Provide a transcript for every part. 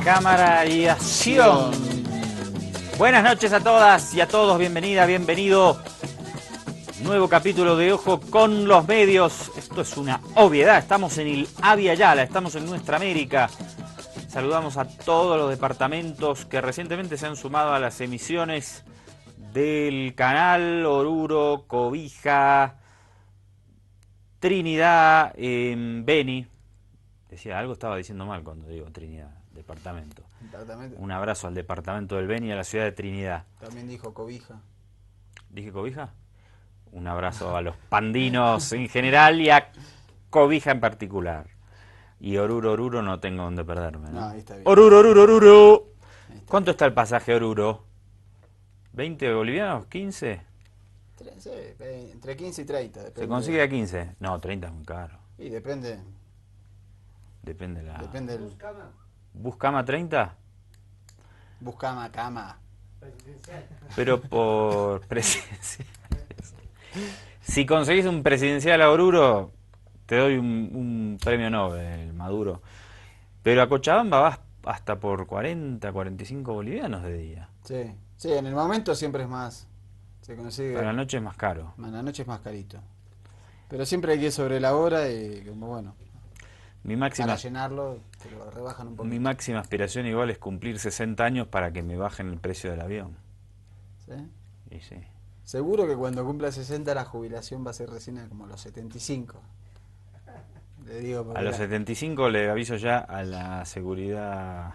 Cámara y acción. Buenas noches a todas y a todos, bienvenida, bienvenido. Nuevo capítulo de Ojo con los Medios. Esto es una obviedad, estamos en el Avia Yala, estamos en nuestra América. Saludamos a todos los departamentos que recientemente se han sumado a las emisiones del canal, Oruro, Cobija, Trinidad, Beni. Decía, algo estaba diciendo mal cuando digo Trinidad, departamento. Un abrazo al departamento del Beni y a la ciudad de Trinidad. También dijo Cobija. ¿Dije Cobija? Un abrazo a los pandinos en general y a Cobija en particular. Y Oruro no tengo donde perderme, ¿no? Ahí está bien. Oruro. ¿Cuánto está el pasaje Oruro? ¿20 bolivianos? ¿15? Sí, entre 15 y 30. Depende. ¿Se consigue a 15? No, 30 es muy caro. Y depende. Depende del... ¿Buscama 30? Buscama, cama. Pero por presidencial. Si conseguís un presidencial a Oruro, te doy un premio Nobel, Maduro. Pero a Cochabamba vas hasta por 40, 45 bolivianos de día. Sí, en el momento siempre es más. Se consigue. Para la noche es más caro. La noche es más carito. Pero siempre hay que ir sobre la hora y como bueno. Para llenarlo, te lo rebajan un poco. Mi máxima aspiración igual es cumplir 60 años para que me bajen el precio del avión. ¿Sí? Y sí. Seguro que cuando cumpla 60 la jubilación va a ser recién como a los 75. Le digo a los 75 le aviso ya a la seguridad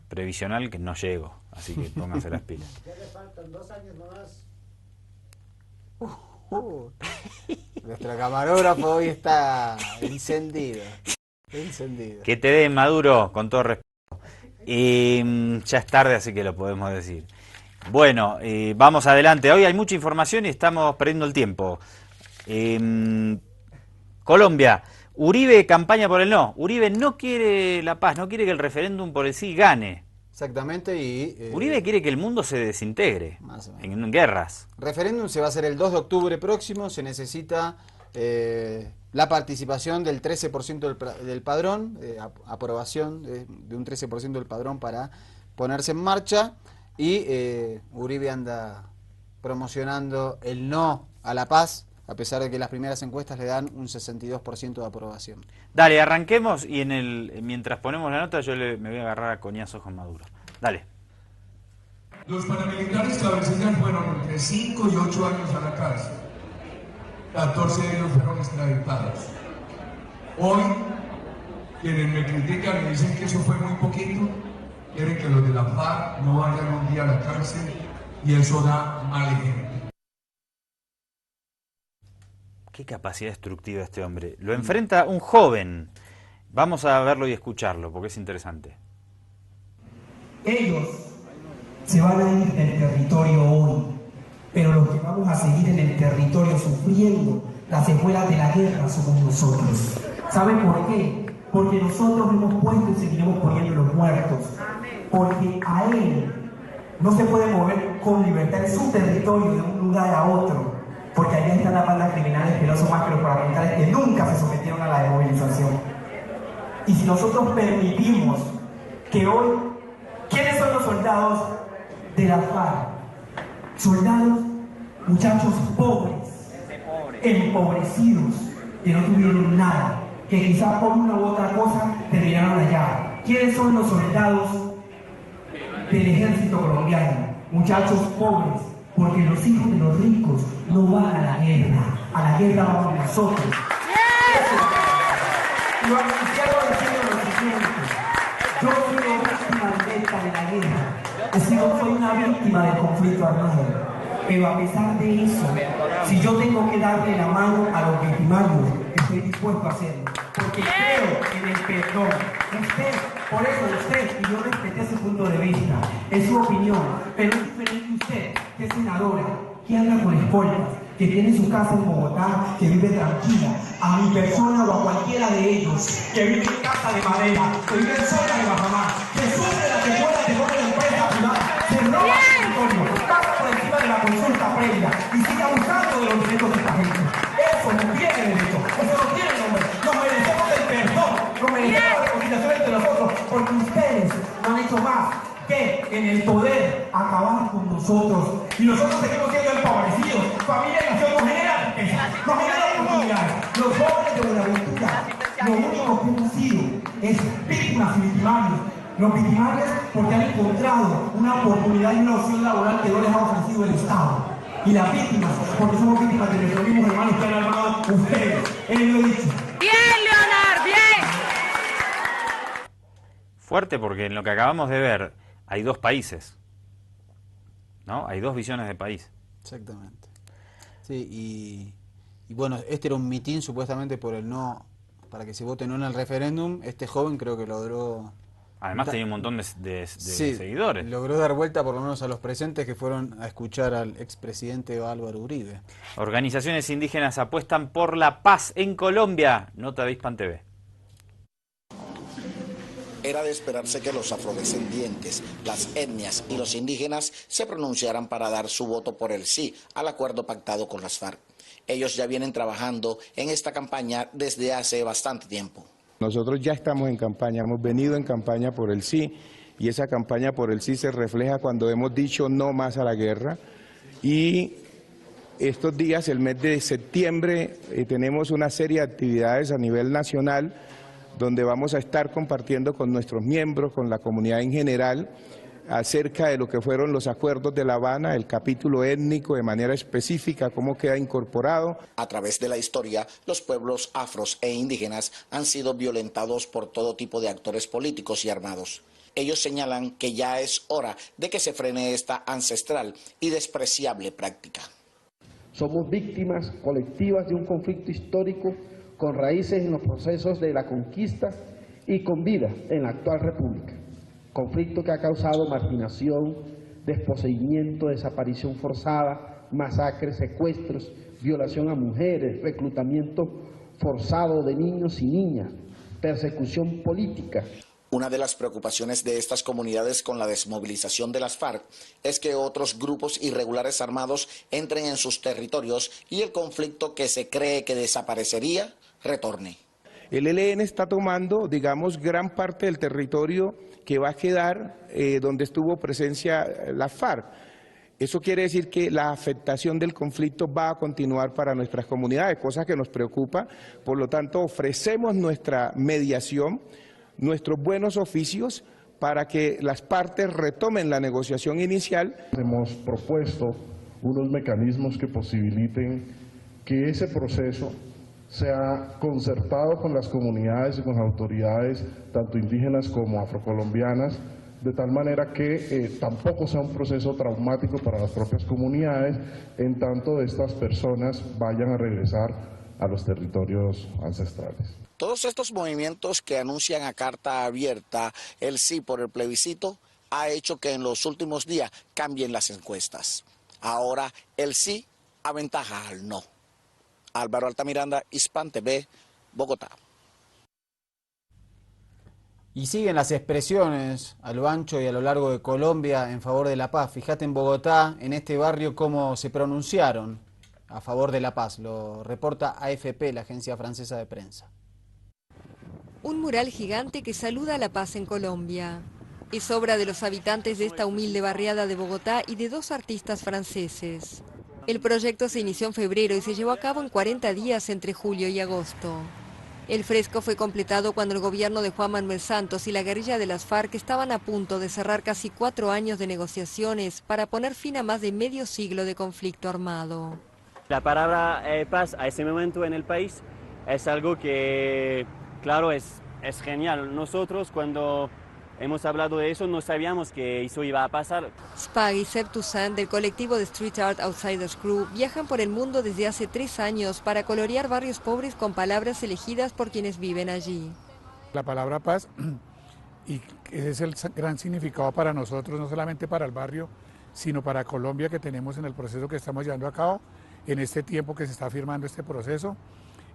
previsional que no llego, así que pónganse las pilas. Ya le faltan 2 años nomás. Nuestro camarógrafo hoy está encendido. Que te den, Maduro, con todo respeto. Ya es tarde, así que lo podemos decir. Bueno, vamos adelante. Hoy hay mucha información y estamos perdiendo el tiempo. Colombia, Uribe campaña por el no. Uribe no quiere la paz, no quiere que el referéndum por el sí gane. Exactamente, y... Uribe quiere que el mundo se desintegre en guerras. Referéndum se va a hacer el 2 de octubre próximo, se necesita la participación del 13% del padrón, aprobación de un 13% del padrón para ponerse en marcha, y Uribe anda promocionando el no a la paz, a pesar de que las primeras encuestas le dan un 62% de aprobación. Dale, arranquemos y mientras ponemos la nota yo me voy a agarrar a coñazos con Maduro. Dale. Los paramilitares cabecillas fueron entre 5 y 8 años a la cárcel. 14 de ellos fueron extraditados. Hoy, quienes me critican y dicen que eso fue muy poquito, quieren que los de la FARC no vayan un día a la cárcel y eso da mal ejemplo. Qué capacidad destructiva este hombre. Lo enfrenta un joven. Vamos a verlo y escucharlo, porque es interesante. Ellos se van a ir del territorio hoy, pero los que vamos a seguir en el territorio sufriendo las secuelas de la guerra somos nosotros. ¿Saben por qué? Porque nosotros hemos puesto y seguiremos poniendo los muertos. Porque a él no se puede mover con libertad en su territorio de un lugar a otro. Porque allá están las bandas criminales que no son más que los paramilitares que nunca se sometieron a la desmovilización. Y si nosotros permitimos que hoy, ¿quiénes son los soldados de la FARC? Soldados, muchachos pobres, empobrecidos, que no tuvieron nada, que quizás por una u otra cosa terminaron allá. ¿Quiénes son los soldados del ejército colombiano? Muchachos pobres, porque los hijos de los ricos no van a la guerra vamos nosotros. Y cierro diciendo lo siguiente: yo soy una víctima directa de la guerra, soy una víctima del conflicto armado, pero a pesar de eso, si yo tengo que darle la mano a los victimarios, estoy dispuesto a hacerlo, porque creo en el perdón. Por eso usted, y yo respeté su punto de vista, es su opinión, pero es diferente usted, que es senadora, que anda con escoltas, que tiene su casa en Bogotá, que vive tranquila, a mi persona o a cualquiera de ellos, que vive en casa de madera, que vive en zona de Bajamar, que sufre las secuelas de una empresa privada, se roba su territorio, pasa por encima de la consulta previa y sigue abusando de los derechos de esta gente. Eso no tiene derecho, eso no tiene nombre. Nos merecemos el perdón, nos merecemos la reconciliación entre nosotros, porque usted en el poder acabar con nosotros. Y nosotros seguimos siendo empobrecidos. Familia y nación nos genera riqueza, nos genera oportunidades. Los jóvenes de Buenaventura, lo único que han sido es víctimas y victimarios. Los victimarios porque han encontrado una oportunidad y una opción laboral que no les ha ofrecido el Estado. Y las víctimas porque somos víctimas de nuestros mismos hermanos que han armado ustedes. Él lo ha dicho. ¡Bien, Leonard! ¡Bien! Fuerte porque en lo que acabamos de ver hay dos países, ¿no? Hay dos visiones de país. Exactamente. Sí, y bueno, este era un mitin supuestamente por el no, para que se vote no en el referéndum. Este joven creo que logró... Además tenía un montón de Sí, seguidores. logró dar vuelta por lo menos a los presentes que fueron a escuchar al expresidente Álvaro Uribe. Organizaciones indígenas apuestan por la paz en Colombia. Nota de Hispan TV. Era de esperarse que los afrodescendientes, las etnias y los indígenas se pronunciaran para dar su voto por el sí al acuerdo pactado con las FARC. Ellos ya vienen trabajando en esta campaña desde hace bastante tiempo. Nosotros ya estamos en campaña, hemos venido en campaña por el sí, y esa campaña por el sí se refleja cuando hemos dicho no más a la guerra. Y estos días, el mes de septiembre, tenemos una serie de actividades a nivel nacional donde vamos a estar compartiendo con nuestros miembros, con la comunidad en general, acerca de lo que fueron los acuerdos de La Habana, el capítulo étnico de manera específica, cómo queda incorporado. A través de la historia, los pueblos afros e indígenas han sido violentados por todo tipo de actores políticos y armados. Ellos señalan que ya es hora de que se frene esta ancestral y despreciable práctica. Somos víctimas colectivas de un conflicto histórico con raíces en los procesos de la conquista y con vida en la actual república. Conflicto que ha causado marginación, desposeimiento, desaparición forzada, masacres, secuestros, violación a mujeres, reclutamiento forzado de niños y niñas, persecución política. Una de las preocupaciones de estas comunidades con la desmovilización de las FARC es que otros grupos irregulares armados entren en sus territorios y el conflicto que se cree que desaparecería retorne. El ELN está tomando, digamos, gran parte del territorio que va a quedar donde estuvo presencia la FARC. Eso quiere decir que la afectación del conflicto va a continuar para nuestras comunidades, cosa que nos preocupa. Por lo tanto, ofrecemos nuestra mediación, nuestros buenos oficios para que las partes retomen la negociación inicial. Hemos propuesto unos mecanismos que posibiliten que ese proceso sea concertado con las comunidades y con las autoridades, tanto indígenas como afrocolombianas, de tal manera que tampoco sea un proceso traumático para las propias comunidades, en tanto estas personas vayan a regresar a los territorios ancestrales. Todos estos movimientos que anuncian a carta abierta el sí por el plebiscito ha hecho que en los últimos días cambien las encuestas. Ahora el sí aventaja al no. Álvaro Altamiranda, Hispan TV, Bogotá. Y siguen las expresiones a lo ancho y a lo largo de Colombia en favor de la paz. Fíjate en Bogotá, en este barrio, cómo se pronunciaron a favor de la paz. Lo reporta AFP, la agencia francesa de prensa. Un mural gigante que saluda a la paz en Colombia. Es obra de los habitantes de esta humilde barriada de Bogotá y de dos artistas franceses. El proyecto se inició en febrero y se llevó a cabo en 40 días entre julio y agosto. El fresco fue completado cuando el gobierno de Juan Manuel Santos y la guerrilla de las FARC estaban a punto de cerrar casi 4 años de negociaciones para poner fin a más de medio siglo de conflicto armado. La palabra paz a ese momento en el país es algo que, claro, es genial. Nosotros cuando hemos hablado de eso no sabíamos que eso iba a pasar. Spag y Seb Toussaint del colectivo de Street Art Outsiders Crew viajan por el mundo desde hace 3 años para colorear barrios pobres con palabras elegidas por quienes viven allí. La palabra paz, y ese es el gran significado para nosotros, no solamente para el barrio, sino para Colombia, que tenemos en el proceso que estamos llevando a cabo, en este tiempo que se está firmando este proceso,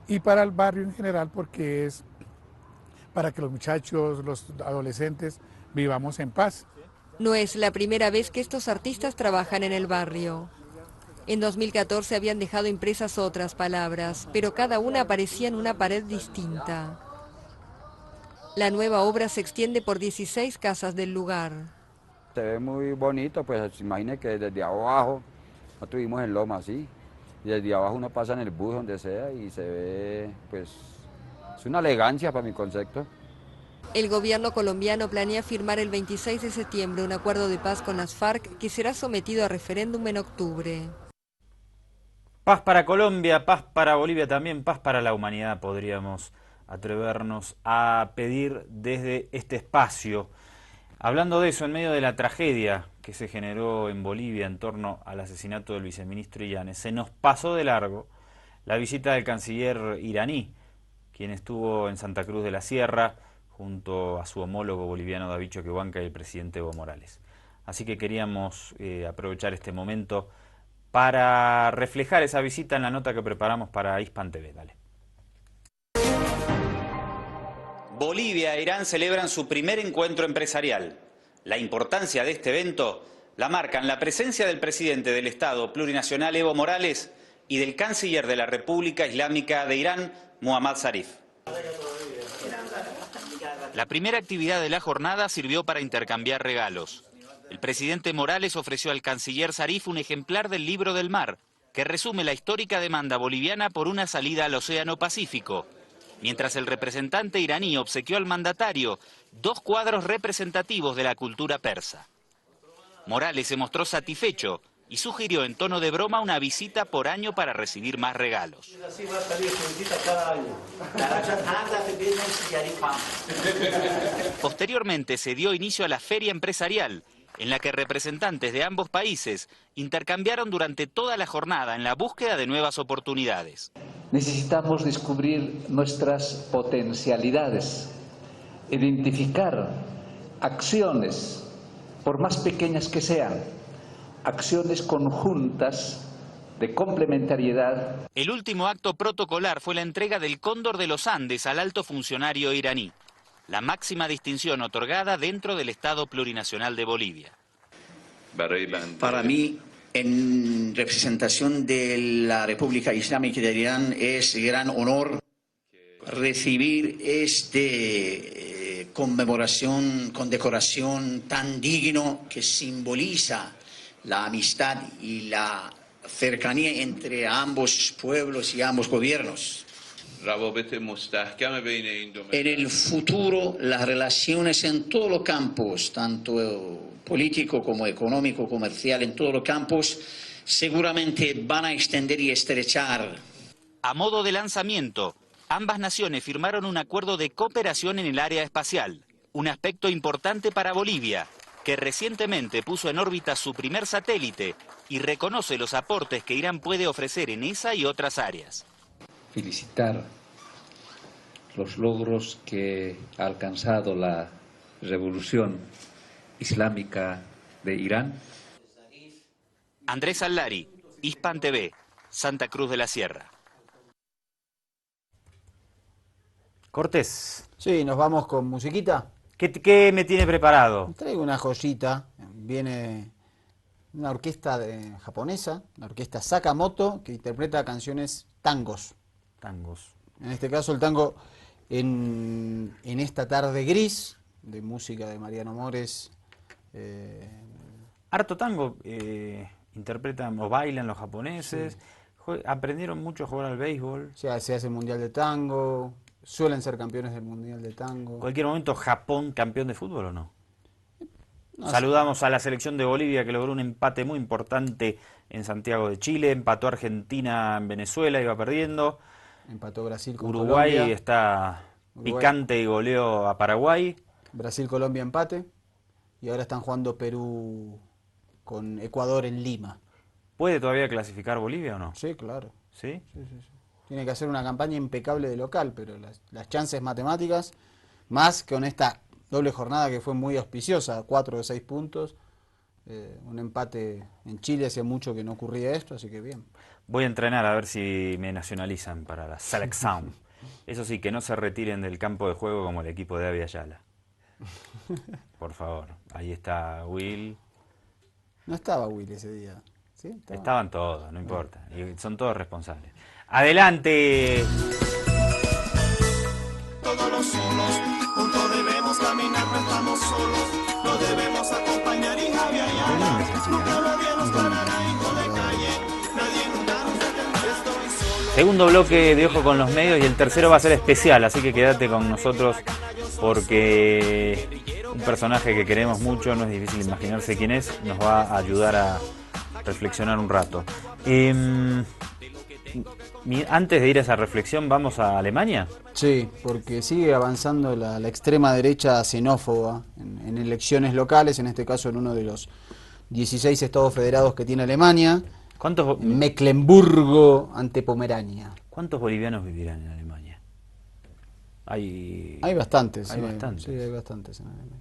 y para el barrio en general, porque es para que los muchachos, los adolescentes, vivamos en paz. No es la primera vez que estos artistas trabajan en el barrio. En 2014 habían dejado impresas otras palabras, pero cada una aparecía en una pared distinta. La nueva obra se extiende por 16 casas del lugar. Se ve muy bonito, pues imagine que desde abajo, nosotros vivimos en Loma, así, y desde abajo uno pasa en el bus donde sea y se ve, pues, es una elegancia para mi concepto. El gobierno colombiano planea firmar el 26 de septiembre un acuerdo de paz con las FARC que será sometido a referéndum en octubre. Paz para Colombia, paz para Bolivia también, paz para la humanidad, podríamos atrevernos a pedir desde este espacio. Hablando de eso, en medio de la tragedia que se generó en Bolivia en torno al asesinato del viceministro Illanes, se nos pasó de largo la visita del canciller iraní, quien estuvo en Santa Cruz de la Sierra junto a su homólogo boliviano David Choquehuanca y el presidente Evo Morales. Así que queríamos aprovechar este momento para reflejar esa visita en la nota que preparamos para Hispan TV. Dale. Bolivia e Irán celebran su primer encuentro empresarial. La importancia de este evento la marcan la presencia del presidente del Estado plurinacional Evo Morales y del canciller de la República Islámica de Irán, Mohammad Zarif. La primera actividad de la jornada sirvió para intercambiar regalos. El presidente Morales ofreció al canciller Zarif un ejemplar del Libro del Mar, que resume la histórica demanda boliviana por una salida al Océano Pacífico, mientras el representante iraní obsequió al mandatario 2 cuadros representativos de la cultura persa. Morales se mostró satisfecho y sugirió en tono de broma una visita por año para recibir más regalos. Así va a salir su visita cada año. Posteriormente se dio inicio a la feria empresarial, en la que representantes de ambos países intercambiaron durante toda la jornada en la búsqueda de nuevas oportunidades. Necesitamos descubrir nuestras potencialidades, identificar acciones, por más pequeñas que sean, acciones conjuntas de complementariedad. El último acto protocolar fue la entrega del Cóndor de los Andes al alto funcionario iraní, la máxima distinción otorgada dentro del Estado plurinacional de Bolivia. Para mí, en representación de la República Islámica de Irán, es gran honor recibir condecoración tan digno que simboliza la amistad y la cercanía entre ambos pueblos y ambos gobiernos. En el futuro, las relaciones en todos los campos, tanto político como económico, comercial, en todos los campos, seguramente van a extender y estrechar. A modo de lanzamiento, ambas naciones firmaron un acuerdo de cooperación en el área espacial, un aspecto importante para Bolivia, que recientemente puso en órbita su primer satélite y reconoce los aportes que Irán puede ofrecer en esa y otras áreas. Felicitar los logros que ha alcanzado la revolución islámica de Irán. Andrés Allari, Hispan TV, Santa Cruz de la Sierra. Cortés. Sí, nos vamos con musiquita. ¿Qué me tiene preparado? Traigo una joyita. Viene una orquesta japonesa, la orquesta Sakamoto, que interpreta canciones tangos. Tangos. En este caso el tango en esta tarde gris, de música de Mariano Mores. Harto tango interpretan o bailan los japoneses. Sí. Aprendieron mucho a jugar al béisbol. Se hace el mundial de tango. Suelen ser campeones del mundial de tango. ¿En cualquier momento Japón campeón de fútbol o no? Saludamos a la selección de Bolivia, que logró un empate muy importante en Santiago de Chile. Empató Argentina en Venezuela, iba perdiendo. Empató Brasil con Uruguay Colombia. Está picante y goleó a Paraguay. Brasil-Colombia empate. Y ahora están jugando Perú con Ecuador en Lima. ¿Puede todavía clasificar Bolivia o no? Sí, claro. ¿Sí? Sí. Tiene que hacer una campaña impecable de local, pero las chances matemáticas, más con esta doble jornada que fue muy auspiciosa, 4 de 6 puntos, un empate en Chile, hacía mucho que no ocurría esto, así que bien. Voy a entrenar a ver si me nacionalizan para la selección. Eso sí, que no se retiren del campo de juego como el equipo de Avi Ayala. Por favor, ahí está Will. No estaba Will ese día. ¿Sí? Estaban todos, no importa, y son todos responsables. ¡Adelante! Todos los solos, juntos debemos caminar, no estamos solos, nos debemos acompañar y Segundo bloque de Ojo con los Medios y el tercero va a ser especial, así que quédate con nosotros porque un personaje que queremos mucho, no es difícil imaginarse quién es, nos va a ayudar a reflexionar un rato. Antes de ir a esa reflexión, ¿vamos a Alemania? Sí, porque sigue avanzando la extrema derecha xenófoba en elecciones locales, en este caso en uno de los 16 estados federados que tiene Alemania. ¿Cuántos? Mecklemburgo ante Pomerania. ¿Cuántos bolivianos vivirán en Alemania? Hay bastantes. Hay bastantes. Sí, hay bastantes en Alemania.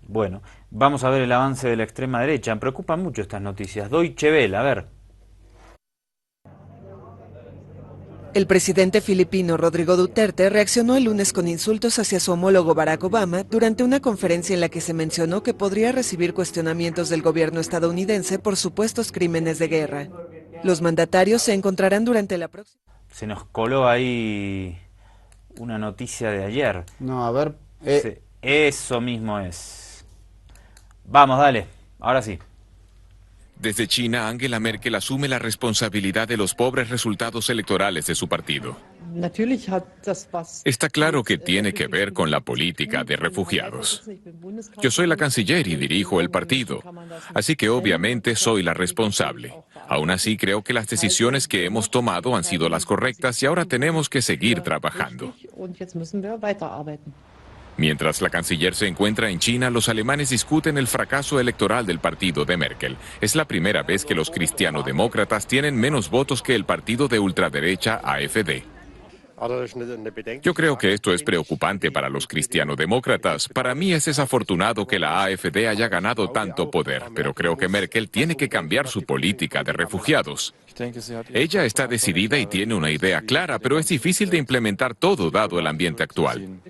Bueno, vamos a ver el avance de la extrema derecha. Me preocupan mucho estas noticias. Deutsche Welle, a ver. El presidente filipino Rodrigo Duterte reaccionó el lunes con insultos hacia su homólogo Barack Obama durante una conferencia en la que se mencionó que podría recibir cuestionamientos del gobierno estadounidense por supuestos crímenes de guerra. Los mandatarios se encontrarán durante la próxima... Se nos coló ahí una noticia de ayer. No, a ver... Sí, eso mismo es. Vamos, dale, ahora sí. Desde China, Angela Merkel asume la responsabilidad de los pobres resultados electorales de su partido. Está claro que tiene que ver con la política de refugiados. Yo soy la canciller y dirijo el partido, así que obviamente soy la responsable. Aún así, creo que las decisiones que hemos tomado han sido las correctas y ahora tenemos que seguir trabajando. Mientras la canciller se encuentra en China, los alemanes discuten el fracaso electoral del partido de Merkel. Es la primera vez que los cristianodemócratas tienen menos votos que el partido de ultraderecha AfD. Yo creo que esto es preocupante para los cristianodemócratas. Para mí es desafortunado que la AfD haya ganado tanto poder, pero creo que Merkel tiene que cambiar su política de refugiados. Ella está decidida y tiene una idea clara, pero es difícil de implementar todo dado el ambiente actual.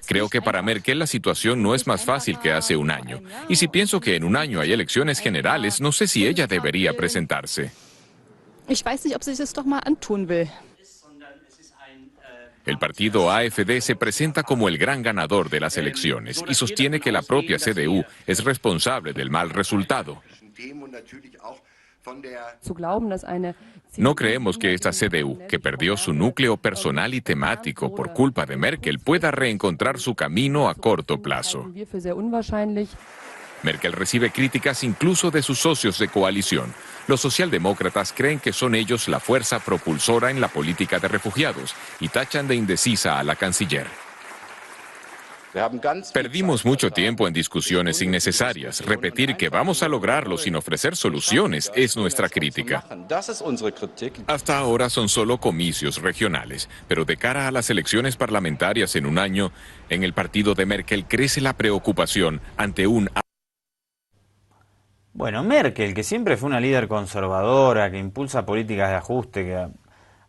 Creo que para Merkel la situación no es más fácil que hace un año. Y si pienso que en un año hay elecciones generales, no sé si ella debería presentarse. El partido AfD se presenta como el gran ganador de las elecciones y sostiene que la propia CDU es responsable del mal resultado. No creemos que esta CDU, que perdió su núcleo personal y temático por culpa de Merkel, pueda reencontrar su camino a corto plazo. Merkel recibe críticas incluso de sus socios de coalición. Los socialdemócratas creen que son ellos la fuerza propulsora en la política de refugiados y tachan de indecisa a la canciller. Perdimos mucho tiempo en discusiones innecesarias. Repetir que vamos a lograrlo sin ofrecer soluciones es nuestra crítica. Hasta ahora son solo comicios regionales, pero de cara a las elecciones parlamentarias en un año, en el partido de Merkel crece la preocupación ante un... Bueno, Merkel, que siempre fue una líder conservadora, que impulsa políticas de ajuste, que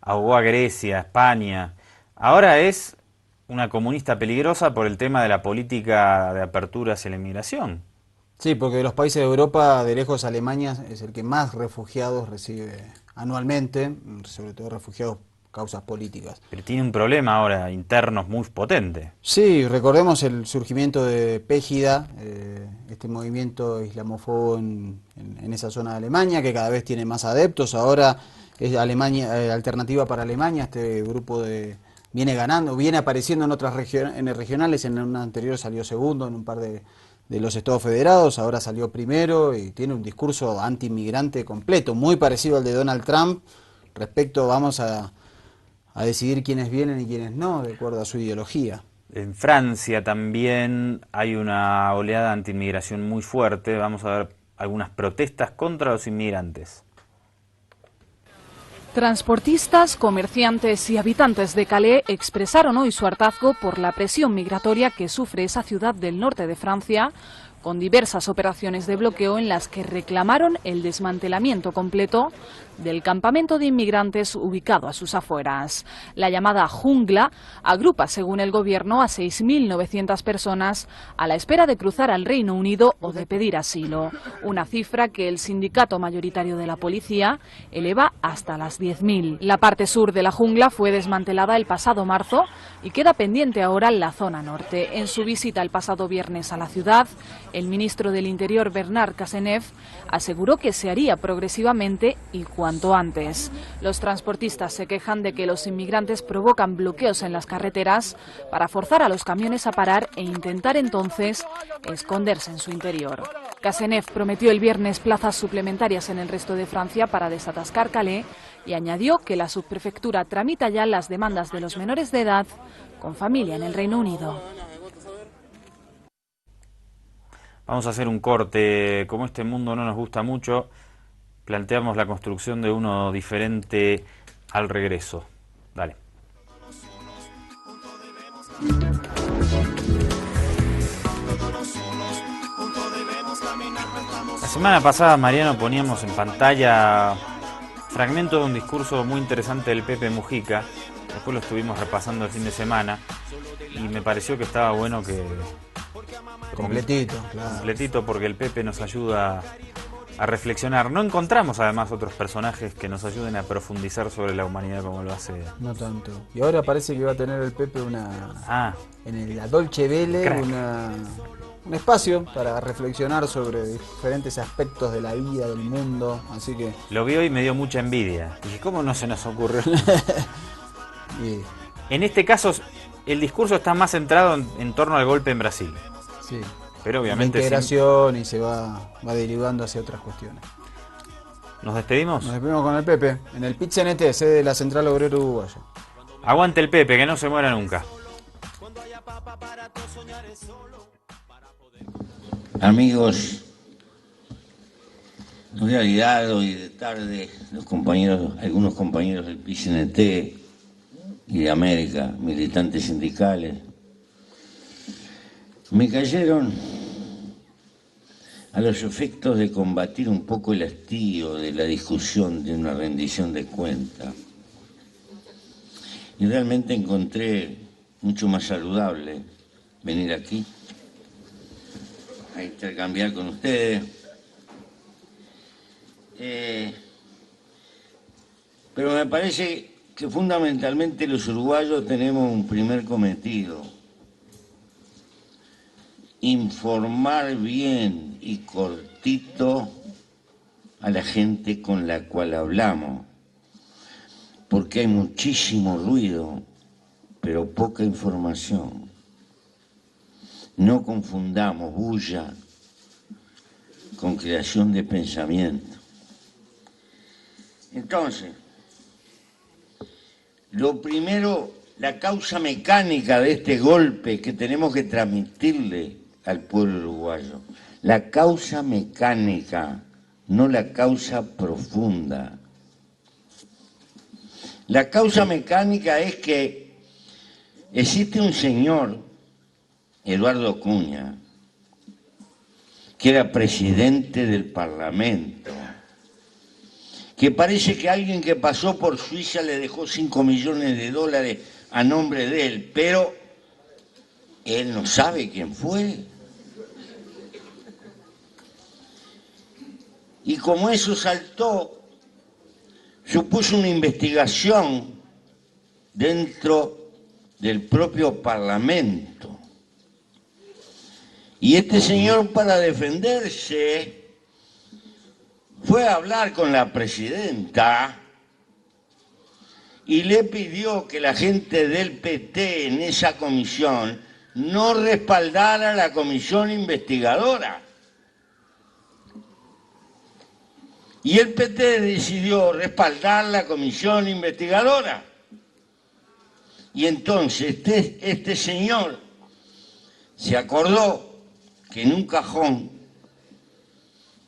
ahogó a Grecia, a España, ahora es una comunista peligrosa por el tema de la política de apertura hacia la inmigración. Sí, porque de los países de Europa, de lejos Alemania es el que más refugiados recibe anualmente, sobre todo refugiados causas políticas. Pero tiene un problema ahora interno muy potente. Sí, recordemos el surgimiento de Pegida, este movimiento islamófobo en esa zona de Alemania, que cada vez tiene más adeptos. Ahora es Alemania, Alternativa para Alemania, este grupo viene ganando, viene apareciendo en otras regionales, en una anterior salió segundo en un par de los estados federados, ahora salió primero y tiene un discurso anti-inmigrante completo, muy parecido al de Donald Trump, respecto, vamos a decidir quiénes vienen y quiénes no, de acuerdo a su ideología. En Francia también hay una oleada anti-inmigración muy fuerte. Vamos a ver algunas protestas contra los inmigrantes. Transportistas, comerciantes y habitantes de Calais expresaron hoy su hartazgo por la presión migratoria que sufre esa ciudad del norte de Francia, con diversas operaciones de bloqueo en las que reclamaron el desmantelamiento completo del campamento de inmigrantes ubicado a sus afueras. La llamada jungla agrupa, según el gobierno, a 6.900 personas a la espera de cruzar al Reino Unido o de pedir asilo, una cifra que el sindicato mayoritario de la policía eleva hasta las 10.000. La parte sur de la jungla fue desmantelada el pasado marzo y queda pendiente ahora la zona norte. En su visita el pasado viernes a la ciudad, El ministro del Interior, Bernard Cazeneuve, aseguró que se haría progresivamente y cuanto antes. Los transportistas se quejan de que los inmigrantes provocan bloqueos en las carreteras para forzar a los camiones a parar e intentar entonces esconderse en su interior. Cazeneuve prometió el viernes plazas suplementarias en el resto de Francia para desatascar Calais y añadió que la subprefectura tramita ya las demandas de los menores de edad con familia en el Reino Unido. Vamos a hacer un corte. Como este mundo no nos gusta mucho, planteamos la construcción de uno diferente al regreso. Dale. La semana pasada, Mariano, poníamos en pantalla fragmento de un discurso muy interesante del Pepe Mujica. Después lo estuvimos repasando el fin de semana y me pareció que estaba bueno que... Completito, claro. Completito, porque el Pepe nos ayuda a reflexionar. No encontramos además otros personajes que nos ayuden a profundizar sobre la humanidad como lo hace. No tanto. Y ahora parece que va a tener el Pepe en la Dolce Vele un espacio para reflexionar sobre diferentes aspectos de la vida, del mundo. Así que lo vi hoy y me dio mucha envidia. Dije, ¿cómo no se nos ocurrió? En este caso, el discurso está más centrado en torno al golpe en Brasil. Sí. Pero obviamente la integración y se va derivando hacia otras cuestiones. ¿Nos despedimos? Nos despedimos con el Pepe, en el PIT-CNT, sede de la Central Obrero Uruguaya. Aguante el Pepe, que no se muera nunca. Amigos, en realidad hoy de tarde algunos compañeros del PIT-CNT y de América, militantes sindicales, me cayeron a los efectos de combatir un poco el hastío de la discusión de una rendición de cuentas. Y realmente encontré mucho más saludable venir aquí a intercambiar con ustedes. Pero me parece que fundamentalmente los uruguayos tenemos un primer cometido: informar bien y cortito a la gente con la cual hablamos, porque hay muchísimo ruido, pero poca información. No confundamos bulla con creación de pensamiento. Entonces, lo primero, la causa mecánica de este golpe que tenemos que transmitirle al pueblo uruguayo. La causa mecánica, no la causa profunda. La causa mecánica es que existe un señor, Eduardo Acuña, que era presidente del Parlamento, que parece que alguien que pasó por Suiza le dejó 5 millones de dólares a nombre de él, pero él no sabe quién fue. Y como eso saltó, supuso una investigación dentro del propio Parlamento. Y este señor, para defenderse, fue a hablar con la presidenta y le pidió que la gente del PT en esa comisión no respaldara la comisión investigadora. Y el PT decidió respaldar la comisión investigadora. Y entonces este señor se acordó que en un cajón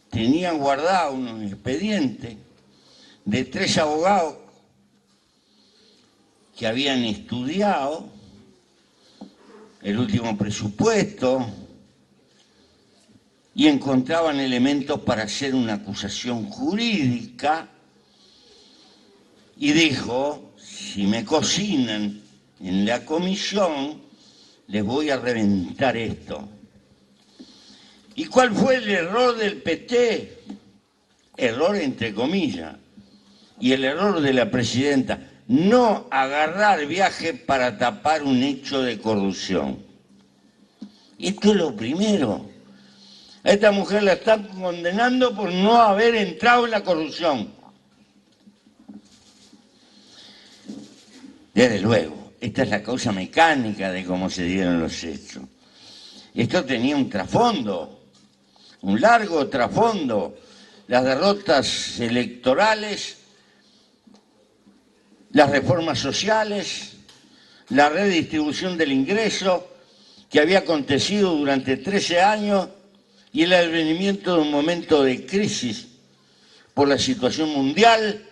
tenían guardado unos expedientes de 3 abogados que habían estudiado el último presupuesto y encontraban elementos para hacer una acusación jurídica, y dijo: si me cocinan en la comisión, les voy a reventar esto. ¿Y cuál fue el error del PT? Error entre comillas. Y el error de la presidenta: no agarrar viaje para tapar un hecho de corrupción. Esto es lo primero. A esta mujer la están condenando por no haber entrado en la corrupción. Desde luego, esta es la causa mecánica de cómo se dieron los hechos. Esto tenía un trasfondo, un largo trasfondo. Las derrotas electorales, las reformas sociales, la redistribución del ingreso que había acontecido durante 13 años y el advenimiento de un momento de crisis por la situación mundial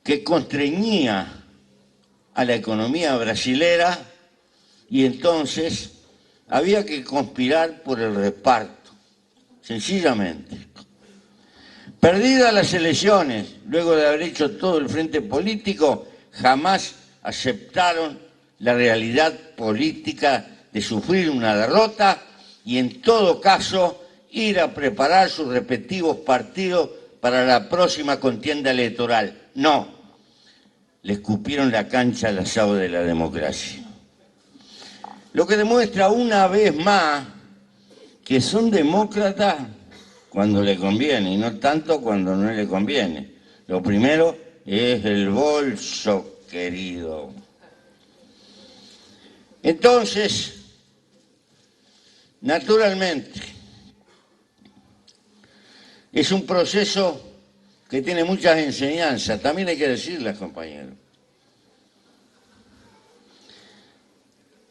que constreñía a la economía brasilera, y entonces había que conspirar por el reparto, sencillamente. Perdidas las elecciones, luego de haber hecho todo el frente político, jamás aceptaron la realidad política de sufrir una derrota y en todo caso ir a preparar sus respectivos partidos para la próxima contienda electoral. No, le escupieron la cancha al asado de la democracia. Lo que demuestra una vez más que son demócratas cuando le conviene y no tanto cuando no le conviene. Lo primero es el bolso, querido. Entonces, naturalmente, es un proceso que tiene muchas enseñanzas, también hay que decirlas, compañeros.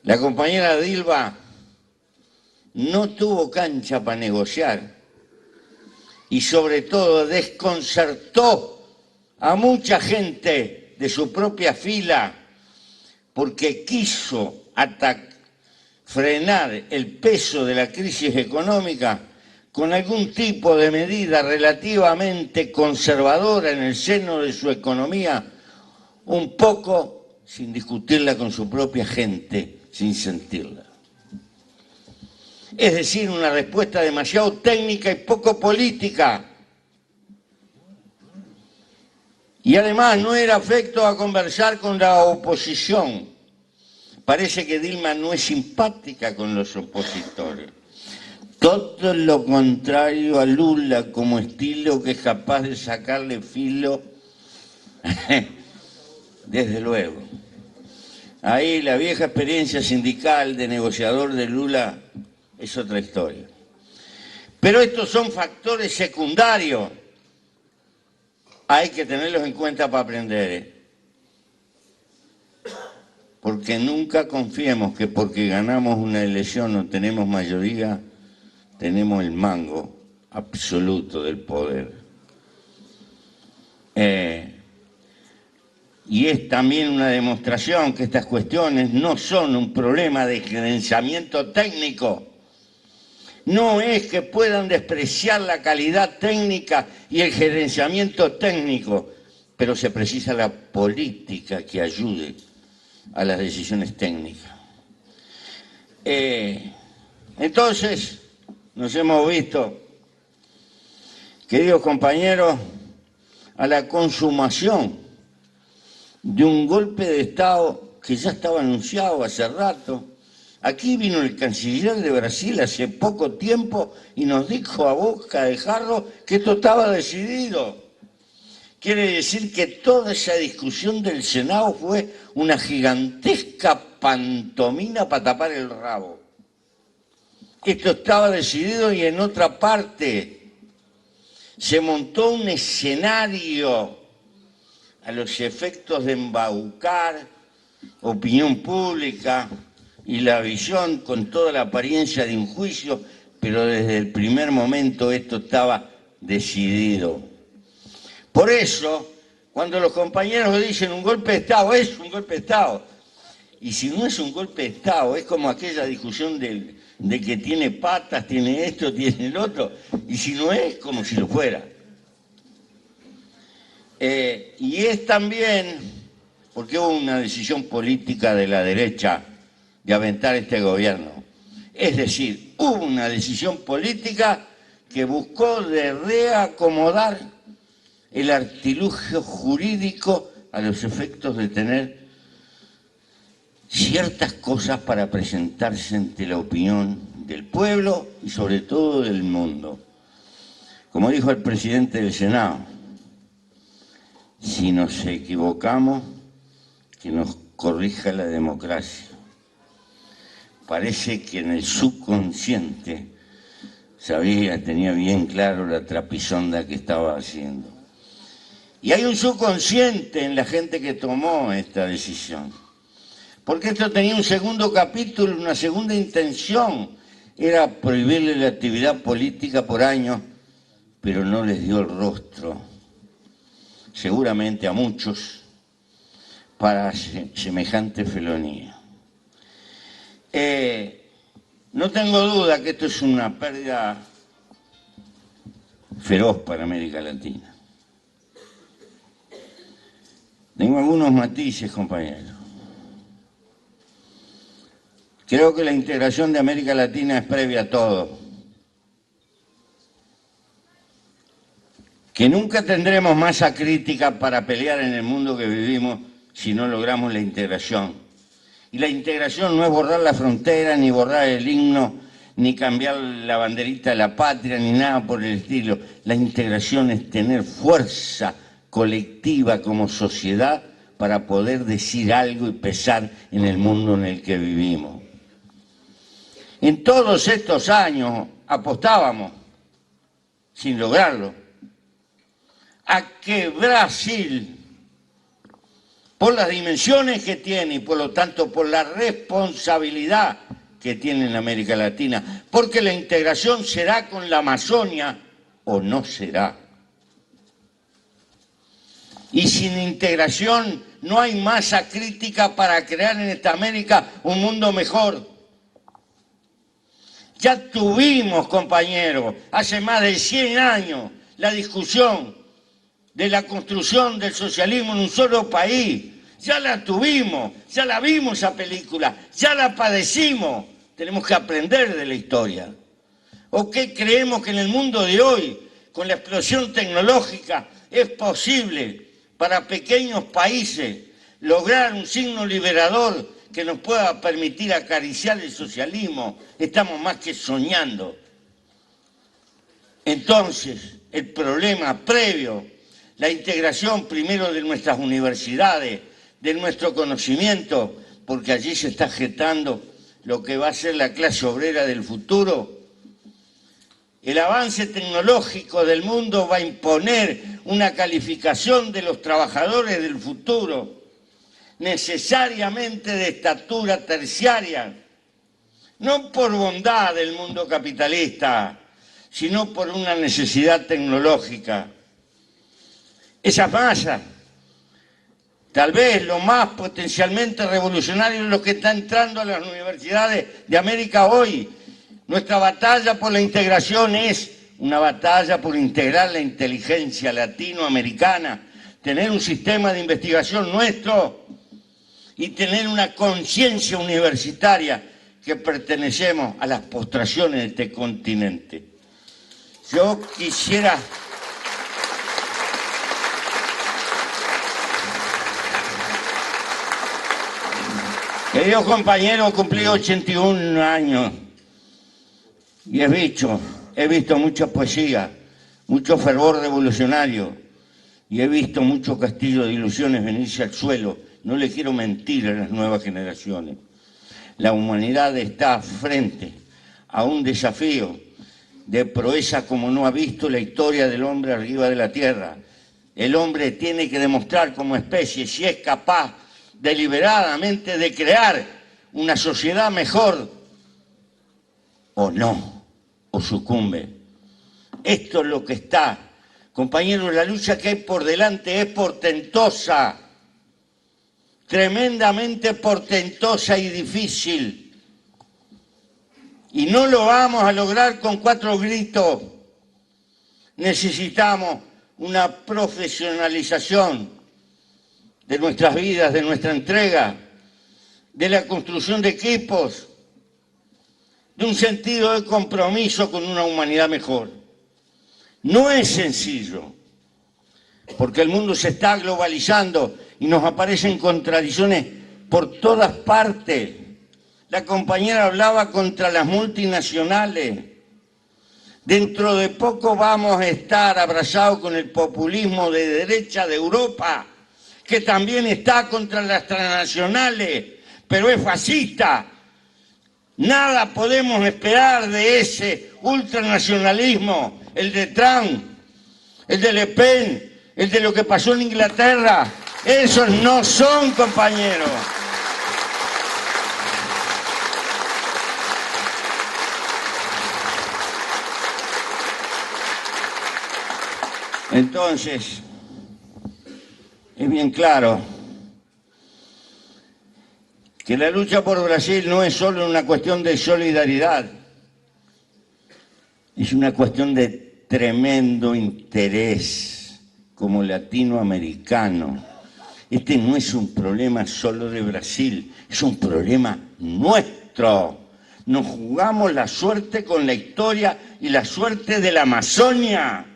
La compañera Dilma no tuvo cancha para negociar y sobre todo desconcertó a mucha gente de su propia fila porque quiso frenar el peso de la crisis económica con algún tipo de medida relativamente conservadora en el seno de su economía, un poco sin discutirla con su propia gente, sin sentirla. Es decir, una respuesta demasiado técnica y poco política. Y además no era afecto a conversar con la oposición. Parece que Dilma no es simpática con los opositores. Todo lo contrario a Lula como estilo que es capaz de sacarle filo, desde luego. Ahí la vieja experiencia sindical de negociador de Lula es otra historia. Pero estos son factores secundarios. Hay que tenerlos en cuenta para aprender. Porque nunca confiemos que porque ganamos una elección o tenemos mayoría, tenemos el mango absoluto del poder. Y es también una demostración que estas cuestiones no son un problema de gerenciamiento técnico. No es que puedan despreciar la calidad técnica y el gerenciamiento técnico, pero se precisa la política que ayude a las decisiones técnicas. Entonces, nos hemos visto, queridos compañeros, a la consumación de un golpe de Estado que ya estaba anunciado hace rato. Aquí vino el canciller de Brasil hace poco tiempo y nos dijo a boca de jarro que esto estaba decidido. Quiere decir que toda esa discusión del Senado fue una gigantesca pantomima para tapar el rabo. Esto estaba decidido y en otra parte se montó un escenario a los efectos de embaucar opinión pública y la visión con toda la apariencia de un juicio, pero desde el primer momento esto estaba decidido. Por eso, cuando los compañeros dicen un golpe de Estado, es un golpe de Estado. Y si no es un golpe de Estado, es como aquella discusión de que tiene patas, tiene esto, tiene el otro, y si no es, como si lo fuera. Y es también porque hubo una decisión política de la derecha de aventar este gobierno. Es decir, hubo una decisión política que buscó de reacomodar el artilugio jurídico a los efectos de tener ciertas cosas para presentarse ante la opinión del pueblo y sobre todo del mundo. Como dijo el presidente del Senado, si nos equivocamos, que nos corrija la democracia. Parece que en el subconsciente tenía bien claro la trapisonda que estaba haciendo. Y hay un subconsciente en la gente que tomó esta decisión. Porque esto tenía un segundo capítulo, una segunda intención. Era prohibirle la actividad política por años, pero no les dio el rostro, seguramente a muchos, para semejante felonía. No tengo duda que esto es una pérdida feroz para América Latina. Tengo algunos matices, compañeros. Creo que la integración de América Latina es previa a todo. Que nunca tendremos masa crítica para pelear en el mundo que vivimos si no logramos la integración. Y la integración no es borrar la frontera, ni borrar el himno, ni cambiar la banderita de la patria, ni nada por el estilo. La integración es tener fuerza colectiva como sociedad para poder decir algo y pesar en el mundo en el que vivimos. En todos estos años apostábamos, sin lograrlo, a que Brasil, por las dimensiones que tiene y por lo tanto por la responsabilidad que tiene en América Latina, porque la integración será con la Amazonia o no será. Y sin integración no hay masa crítica para crear en esta América un mundo mejor. Ya tuvimos, compañeros, hace más de 100 años la discusión de la construcción del socialismo en un solo país. Ya la tuvimos, ya la vimos esa película, ya la padecimos. Tenemos que aprender de la historia. ¿O qué creemos que en el mundo de hoy, con la explosión tecnológica, es posible para pequeños países lograr un signo liberador que nos pueda permitir acariciar el socialismo? Estamos más que soñando. Entonces, el problema previo, la integración primero de nuestras universidades, de nuestro conocimiento, porque allí se está gestando lo que va a ser la clase obrera del futuro. El avance tecnológico del mundo va a imponer una calificación de los trabajadores del futuro, necesariamente de estatura terciaria, no por bondad del mundo capitalista, sino por una necesidad tecnológica. Esas masas, tal vez lo más potencialmente revolucionario es lo que está entrando a las universidades de América hoy. Nuestra batalla por la integración es una batalla por integrar la inteligencia latinoamericana, tener un sistema de investigación nuestro y tener una conciencia universitaria que pertenecemos a las postraciones de este continente. Yo quisiera... Queridos compañeros, cumplí 81 años y he visto mucha poesía, mucho fervor revolucionario y he visto mucho castillo de ilusiones venirse al suelo. No le quiero mentir a las nuevas generaciones. La humanidad está frente a un desafío de proeza como no ha visto la historia del hombre arriba de la tierra. El hombre tiene que demostrar como especie si es capaz deliberadamente de crear una sociedad mejor o no, o sucumbe. Esto es lo que está. Compañeros, la lucha que hay por delante es portentosa, tremendamente portentosa y difícil. Y no lo vamos a lograr con 4 gritos. Necesitamos una profesionalización de nuestras vidas, de nuestra entrega, de la construcción de equipos, de un sentido de compromiso con una humanidad mejor. No es sencillo, porque el mundo se está globalizando y nos aparecen contradicciones por todas partes. La compañera hablaba contra las multinacionales. Dentro de poco vamos a estar abrazados con el populismo de derecha de Europa, que también está contra las transnacionales, pero es fascista. Nada podemos esperar de ese ultranacionalismo, el de Trump, el de Le Pen, el de lo que pasó en Inglaterra. Esos no son, compañeros. Entonces, es bien claro que la lucha por Brasil no es solo una cuestión de solidaridad, es una cuestión de tremendo interés como latinoamericano. Este no es un problema solo de Brasil, es un problema nuestro. Nos jugamos la suerte con la historia y la suerte de la Amazonia.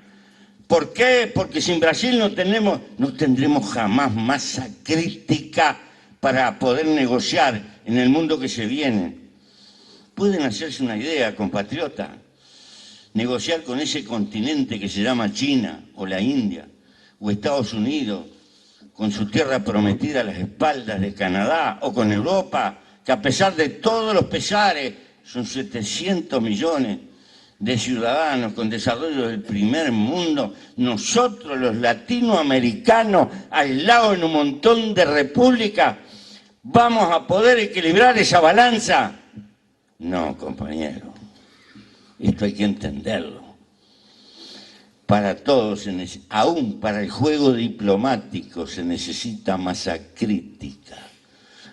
¿Por qué? Porque sin Brasil no tendremos jamás masa crítica para poder negociar en el mundo que se viene. Pueden hacerse una idea, compatriota, negociar con ese continente que se llama China, o la India, o Estados Unidos, con su tierra prometida a las espaldas de Canadá, o con Europa, que a pesar de todos los pesares, son 700 millones de ciudadanos con desarrollo del primer mundo, nosotros los latinoamericanos, aislados en un montón de repúblicas, ¿vamos a poder equilibrar esa balanza? No, compañero, esto hay que entenderlo. Para todos, aún para el juego diplomático, se necesita masa crítica.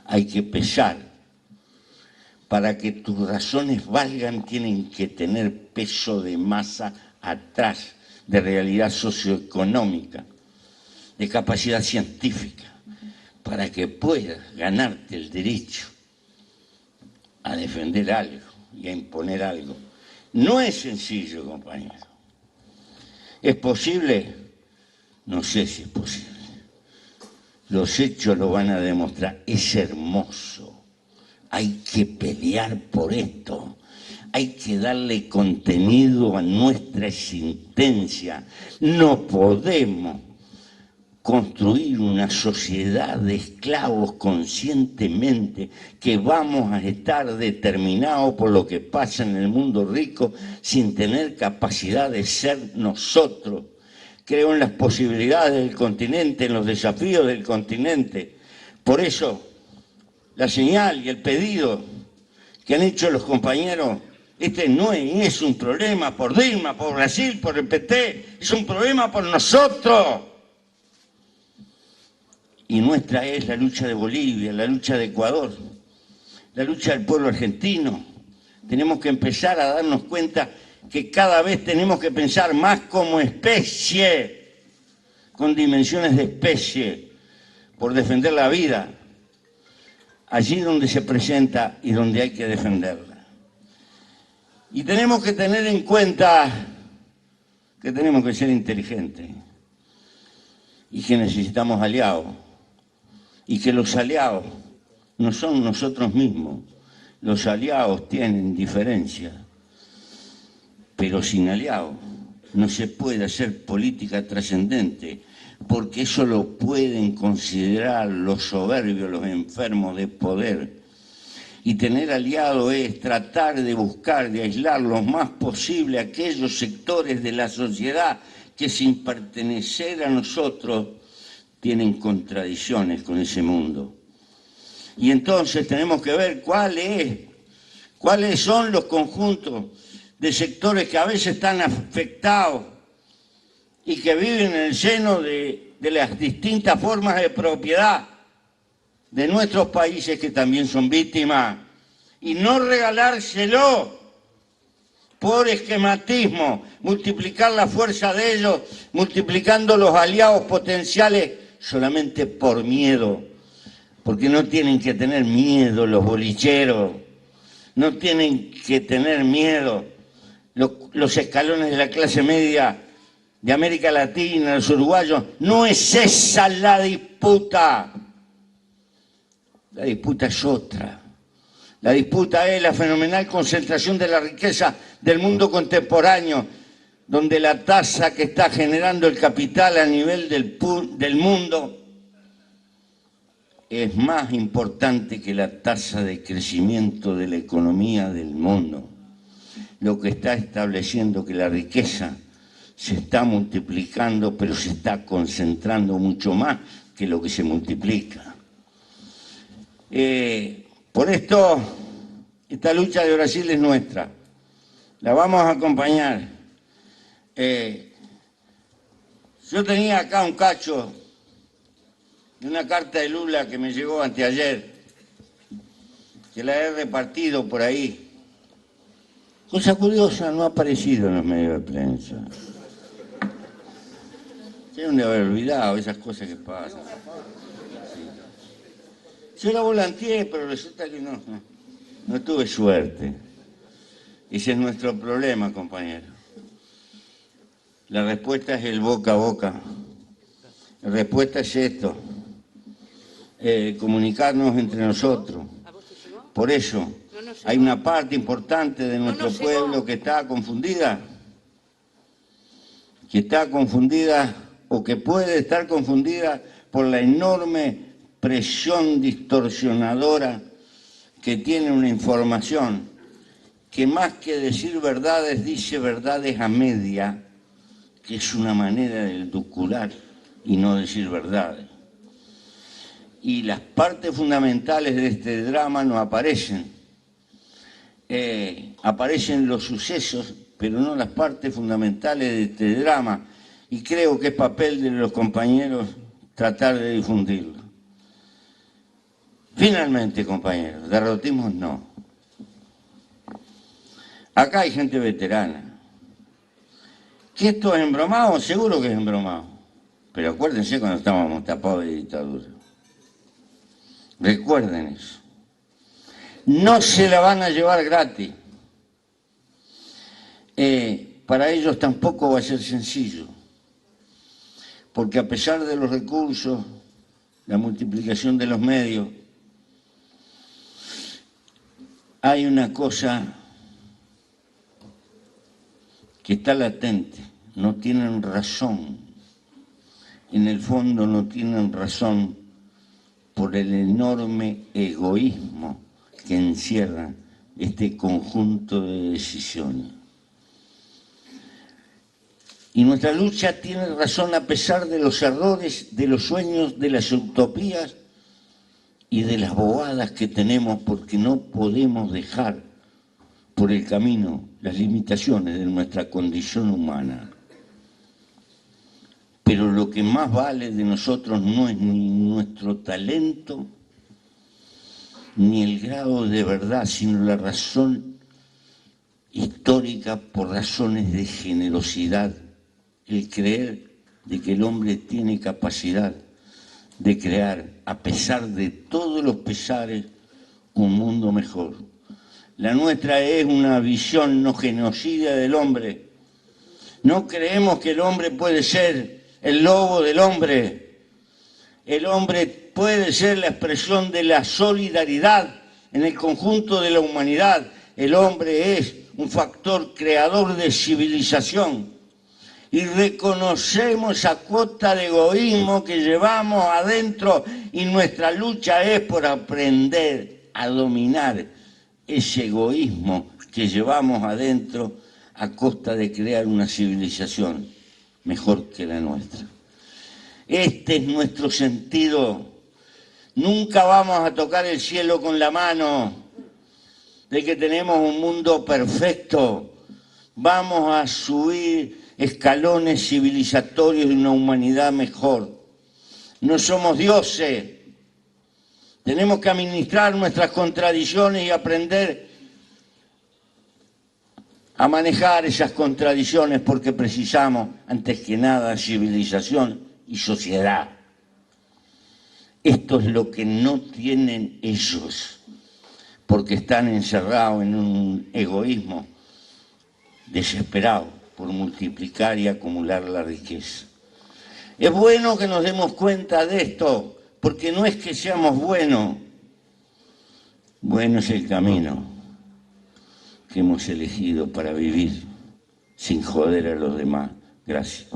Hay que pesar. Para que tus razones valgan, tienen que tener peso de masa atrás, de realidad socioeconómica, de capacidad científica, para que puedas ganarte el derecho a defender algo y a imponer algo. No es sencillo, compañero. ¿Es posible? No sé si es posible. Los hechos lo van a demostrar. Es hermoso. Hay que pelear por esto, hay que darle contenido a nuestra existencia. No podemos construir una sociedad de esclavos conscientemente, que vamos a estar determinados por lo que pasa en el mundo rico sin tener capacidad de ser nosotros. Creo en las posibilidades del continente, en los desafíos del continente. Por eso, la señal y el pedido que han hecho los compañeros, este no es un problema por Dilma, por Brasil, por el PT, es un problema por nosotros. Y nuestra es la lucha de Bolivia, la lucha de Ecuador, la lucha del pueblo argentino. Tenemos que empezar a darnos cuenta que cada vez tenemos que pensar más como especie, con dimensiones de especie, por defender la vida, allí donde se presenta y donde hay que defenderla. Y tenemos que tener en cuenta que tenemos que ser inteligentes y que necesitamos aliados, y que los aliados no son nosotros mismos. Los aliados tienen diferencias, pero sin aliados no se puede hacer política trascendente, porque eso lo pueden considerar los soberbios, los enfermos de poder. Y tener aliado es tratar de buscar, de aislar lo más posible aquellos sectores de la sociedad que, sin pertenecer a nosotros, tienen contradicciones con ese mundo. Y entonces tenemos que ver cuáles son los conjuntos de sectores que a veces están afectados y que viven en el seno de las distintas formas de propiedad de nuestros países, que también son víctimas, y no regalárselo por esquematismo, multiplicar la fuerza de ellos, multiplicando los aliados potenciales solamente por miedo, porque no tienen que tener miedo los bolicheros, no tienen que tener miedo los escalones de la clase media de América Latina, los uruguayos. No es esa la disputa. La disputa es otra. La disputa es la fenomenal concentración de la riqueza del mundo contemporáneo, donde la tasa que está generando el capital a nivel del mundo es más importante que la tasa de crecimiento de la economía del mundo, lo que está estableciendo que la riqueza se está multiplicando, pero se está concentrando mucho más que lo que se multiplica. Por esto, esta lucha de Brasil es nuestra, la vamos a acompañar. Yo tenía acá un cacho de una carta de Lula que me llegó anteayer, que la he repartido por ahí. Cosa curiosa, no ha aparecido en los medios de prensa. Se deben de haber olvidado esas cosas que pasan. Sí. Yo la volanteé, pero resulta que no tuve suerte. Ese es nuestro problema, compañero. La respuesta es el boca a boca. La respuesta es esto. Comunicarnos entre nosotros. Por eso, hay una parte importante de nuestro pueblo que está confundida, o que puede estar confundida por la enorme presión distorsionadora que tiene una información que más que decir verdades, dice verdades a media, que es una manera de edulcorar y no decir verdades. Y las partes fundamentales de este drama no aparecen. Aparecen los sucesos, pero no las partes fundamentales de este drama. Y creo que es papel de los compañeros tratar de difundirlo. Finalmente, compañeros, derrotismos no. Acá hay gente veterana. ¿Que esto es embromado? Seguro que es embromado. Pero acuérdense cuando estábamos tapados de dictadura. Recuerden eso. No se la van a llevar gratis. Para ellos tampoco va a ser sencillo. Porque a pesar de los recursos, la multiplicación de los medios, hay una cosa que está latente. No tienen razón. En el fondo no tienen razón por el enorme egoísmo que encierra este conjunto de decisiones. Y nuestra lucha tiene razón a pesar de los errores, de los sueños, de las utopías y de las bobadas que tenemos, porque no podemos dejar por el camino las limitaciones de nuestra condición humana. Pero lo que más vale de nosotros no es ni nuestro talento, ni el grado de verdad, sino la razón histórica por razones de generosidad, el creer de que el hombre tiene capacidad de crear, a pesar de todos los pesares, un mundo mejor. La nuestra es una visión no genocida del hombre. No creemos que el hombre puede ser el lobo del hombre. El hombre puede ser la expresión de la solidaridad en el conjunto de la humanidad. El hombre es un factor creador de civilización. Y reconocemos esa cuota de egoísmo que llevamos adentro y nuestra lucha es por aprender a dominar ese egoísmo que llevamos adentro a costa de crear una civilización mejor que la nuestra. Este es nuestro sentido. Nunca vamos a tocar el cielo con la mano de que tenemos un mundo perfecto. Vamos a subir escalones civilizatorios de una humanidad mejor. No somos dioses. Tenemos que administrar nuestras contradicciones y aprender a manejar esas contradicciones porque precisamos, antes que nada, civilización y sociedad. Esto es lo que no tienen ellos, porque están encerrados en un egoísmo desesperado por multiplicar y acumular la riqueza. Es bueno que nos demos cuenta de esto, porque no es que seamos buenos, Bueno es el camino que hemos elegido para vivir sin joder a los demás. Gracias.